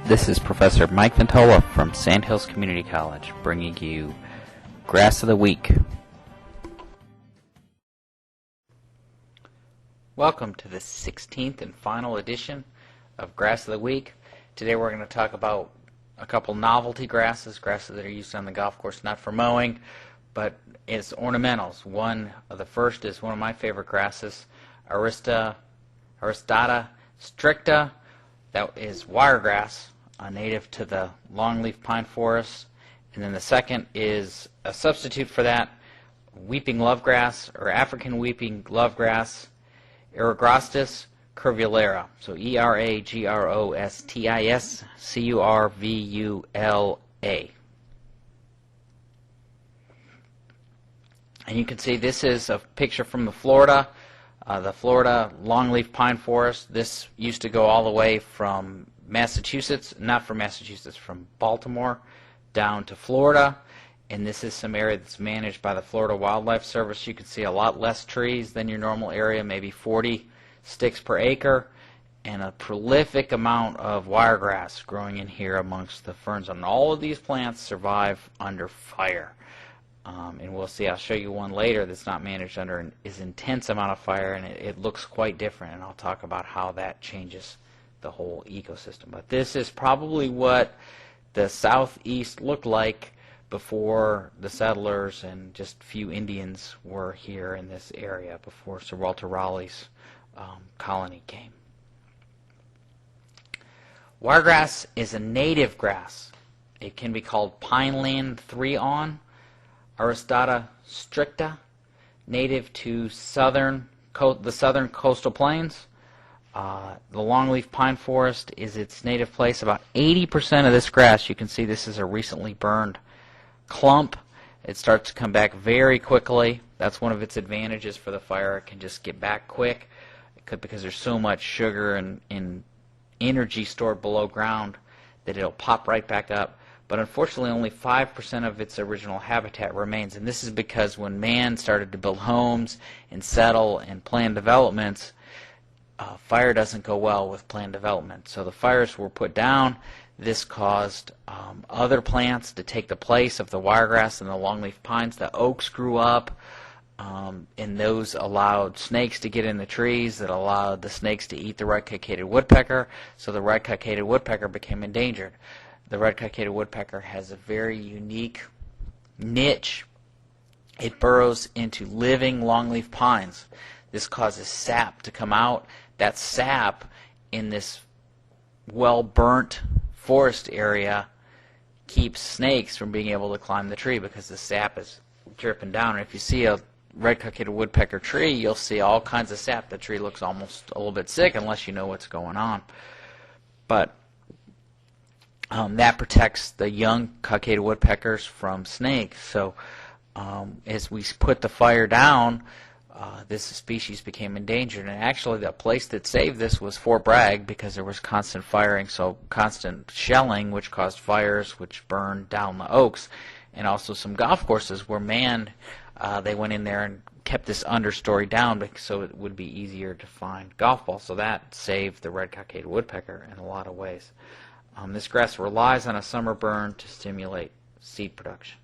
This is Professor Mike Ventola from Sandhills Community College, bringing you Grass of the Week. Welcome to the 16th and final edition of Grass of the Week. Today we're going to talk about a couple novelty grasses that are used on the golf course, not for mowing, but as ornamentals. The first is one of my favorite grasses, Aristata stricta. That is wiregrass, native to the longleaf pine forest. And then the second is a substitute for that, weeping lovegrass, or African weeping lovegrass, Eragrostis curvulera. So Eragrostiscurvula. And you can see this is a picture from the Florida longleaf pine forest. This used to go all the way from from Baltimore down to Florida. And this is some area that's managed by the Florida Wildlife Service. You can see a lot less trees than your normal area, maybe 40 sticks per acre, and a prolific amount of wiregrass growing in here amongst the ferns. And all of these plants survive under fire. And we'll see, I'll show you one later that's not managed under an intense amount of fire, and it looks quite different, and I'll talk about how that changes the whole ecosystem. But this is probably what the southeast looked like before the settlers and just a few Indians were here in this area, before Sir Walter Raleigh's colony came. Wiregrass is a native grass. It can be called pineland 3-on, Aristata stricta, native to the southern coastal plains. The longleaf pine forest is its native place. About 80% of this grass, you can see this is a recently burned clump. It starts to come back very quickly. That's one of its advantages for the fire. It can just get back quick because there's so much sugar and energy stored below ground that it'll pop right back up. But unfortunately, only 5% of its original habitat remains. And this is because when man started to build homes and settle and plan developments, fire doesn't go well with planned development. So the fires were put down. This caused other plants to take the place of the wiregrass and the longleaf pines. The oaks grew up, and those allowed snakes to get in the trees, that allowed the snakes to eat the red-cockaded woodpecker, so the red-cockaded woodpecker became endangered. The red-cockaded woodpecker has a very unique niche. It burrows into living longleaf pines. This causes sap to come out. That sap in this well-burnt forest area keeps snakes from being able to climb the tree because the sap is dripping down. And if you see a red-cockaded woodpecker tree, you'll see all kinds of sap. The tree looks almost a little bit sick unless you know what's going on. But that protects the young cockaded woodpeckers from snakes. So as we put the fire down, this species became endangered. And actually the place that saved this was Fort Bragg, because there was constant firing, so constant shelling, which caused fires, which burned down the oaks. And also some golf courses were manned. They went in there and kept this understory down so it would be easier to find golf balls. So that saved the red-cockaded woodpecker in a lot of ways. This grass relies on a summer burn to stimulate seed production.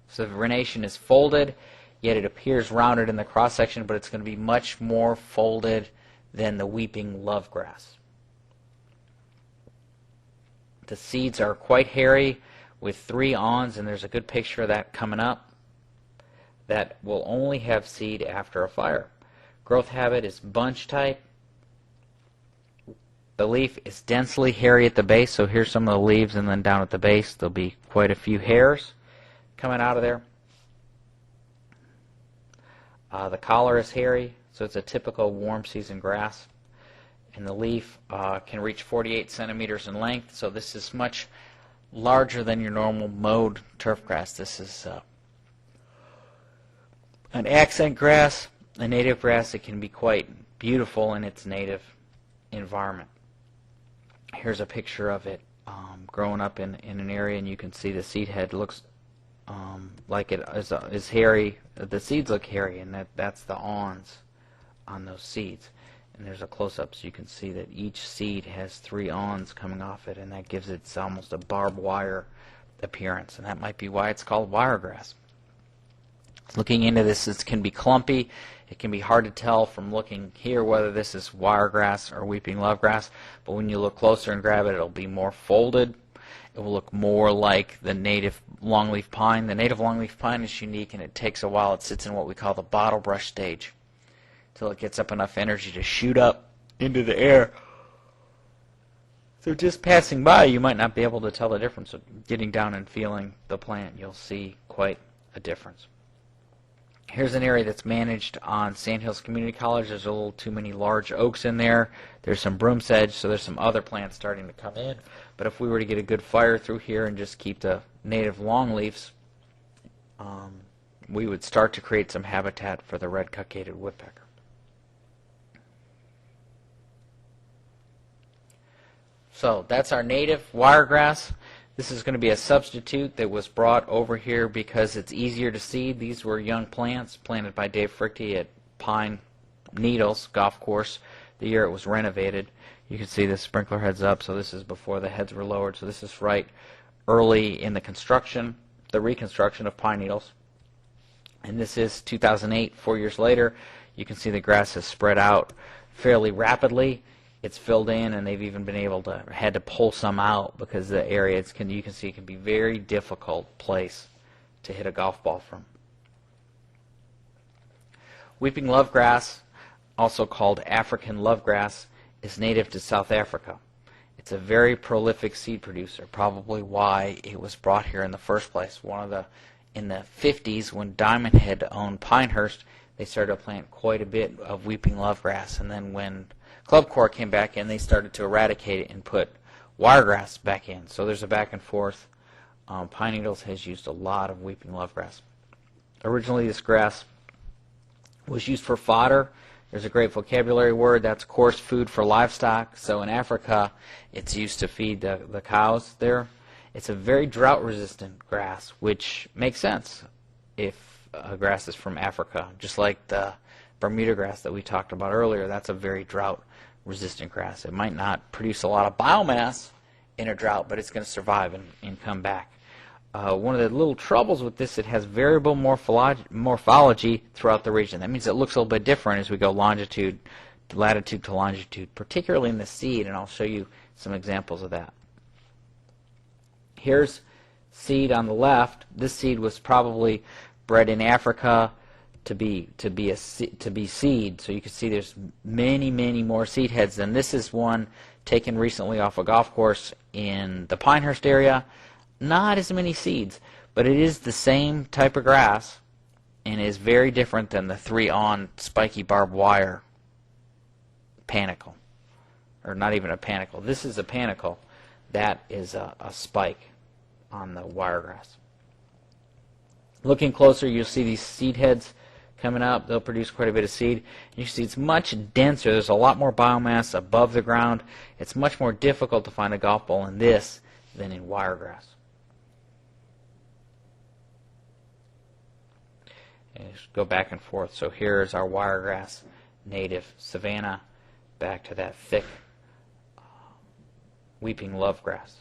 So the vernation is folded, yet it appears rounded in the cross-section, but it's going to be much more folded than the weeping lovegrass. The seeds are quite hairy with 3 awns, and there's a good picture of that coming up, that will only have seed after a fire. Growth habit is bunch type. The leaf is densely hairy at the base, so here's some of the leaves, and then down at the base there'll be quite a few hairs coming out of there. The collar is hairy, so it's a typical warm season grass. And the leaf can reach 48 centimeters in length, so this is much larger than your normal mowed turf grass. This is an accent grass, a native grass. It can be quite beautiful in its native environment. Here's a picture of it growing up in an area, and you can see the seed head looks like it is hairy. The seeds look hairy, and that's the awns on those seeds. And there's a close-up so you can see that each seed has 3 awns coming off it, and that gives it almost a barbed wire appearance, and that might be why it's called wiregrass. Looking into this, it can be clumpy. It can be hard to tell from looking here whether this is wiregrass or weeping lovegrass, but when you look closer and grab it, it'll be more folded. It will look more like the native longleaf pine. The native longleaf pine is unique, and it takes a while. It sits in what we call the bottle brush stage till it gets up enough energy to shoot up into the air. So just passing by, you might not be able to tell the difference. Of getting down and feeling the plant, you'll see quite a difference. Here's an area that's managed on Sandhills Community College. There's a little too many large oaks in there. There's some broom sedge, so there's some other plants starting to come in. But if we were to get a good fire through here and just keep the native longleafs, we would start to create some habitat for the red cockaded woodpecker. So that's our native wiregrass. This is going to be a substitute that was brought over here because it's easier to seed. These were young plants planted by Dave Frichte at Pine Needles Golf Course the year it was renovated. You can see the sprinkler heads up, so this is before the heads were lowered. So this is right early in the construction, the reconstruction of Pine Needles. And this is 2008, 4 years later. You can see the grass has spread out fairly rapidly. It's filled in, and they've even been able to had to pull some out because the area you can see can be a very difficult place to hit a golf ball from. Weeping lovegrass, also called African lovegrass, is native to South Africa. It's a very prolific seed producer, probably why it was brought here in the first place. In the 50s, when Diamond Head owned Pinehurst, they started to plant quite a bit of weeping lovegrass, and then when Club Corps came back in, they started to eradicate it and put wiregrass back in. So there's a back and forth. Pine Needles has used a lot of weeping lovegrass. Originally, this grass was used for fodder. There's a great vocabulary word. That's coarse food for livestock. So in Africa, it's used to feed the cows there. It's a very drought-resistant grass, which makes sense if a grass is from Africa, just like the Bermuda grass that we talked about earlier. That's a very drought-resistant grass. It might not produce a lot of biomass in a drought, but it's going to survive and come back. One of the little troubles with this, it has variable morphology throughout the region. That means it looks a little bit different as we go latitude to longitude, particularly in the seed, and I'll show you some examples of that. Here's seed on the left. This seed was probably bred in Africa to be seed. So you can see there's many more seed heads. And this is one taken recently off a golf course in the Pinehurst area. Not as many seeds, but it is the same type of grass and is very different than the 3-on spiky barbed wire panicle. Or not even a panicle. This is a panicle. That is a spike on the wiregrass. Looking closer, you'll see these seed heads coming up. They'll produce quite a bit of seed. You can see it's much denser. There's a lot more biomass above the ground. It's much more difficult to find a golf ball in this than in wiregrass. And just go back and forth. So here's our wiregrass native savanna, back to that thick weeping lovegrass.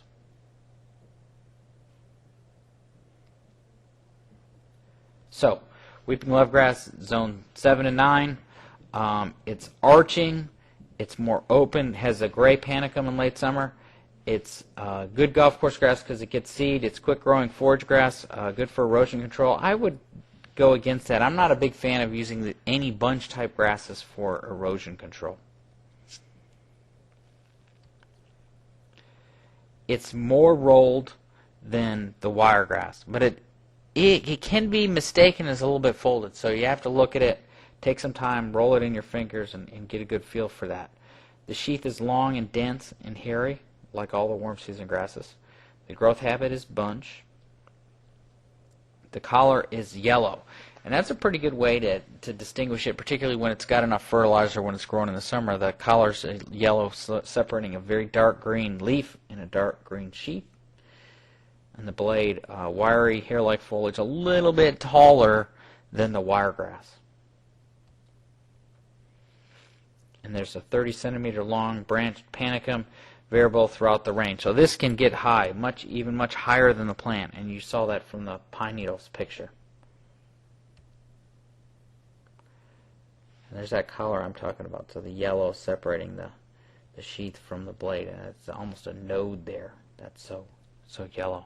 So, weeping lovegrass, zone 7 and 9. It's arching, it's more open, has a gray panicum in late summer. It's good golf course grass because it gets seed. It's quick growing forage grass, good for erosion control. I would go against that. I'm not a big fan of using any bunch type grasses for erosion control. It's more rolled than the wiregrass, but it can be mistaken as a little bit folded, so you have to look at it, take some time, roll it in your fingers, and get a good feel for that. The sheath is long and dense and hairy, like all the warm season grasses. The growth habit is bunch. The collar is yellow. And that's a pretty good way to distinguish it, particularly when it's got enough fertilizer when it's growing in the summer. The collar's yellow, separating a very dark green leaf and a dark green sheath. And the blade, wiry, hair-like foliage, a little bit taller than the wiregrass. And there's a 30 centimeter long branched panicum, variable throughout the range. So this can get high, even much higher than the plant, and you saw that from the pine needles picture. And there's that collar I'm talking about, so the yellow separating the sheath from the blade, and it's almost a node there. That's so yellow.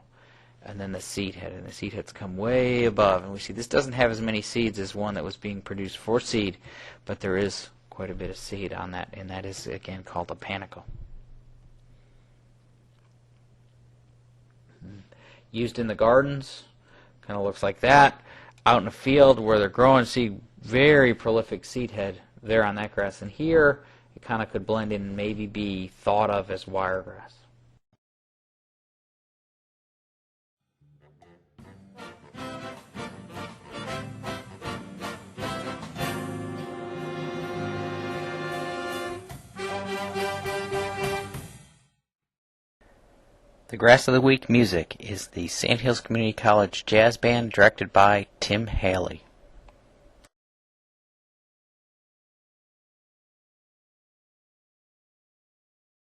And then the seed head, and the seed heads come way above, and we see this doesn't have as many seeds as one that was being produced for seed, but there is quite a bit of seed on that, and that is again called a panicle. Used in the gardens, kind of looks like that. Out in the field where they're growing, see very prolific seed head there on that grass, and here it kind of could blend in and maybe be thought of as wiregrass. The Grass of the Week music is the Sand Hills Community College Jazz Band, directed by Tim Haley.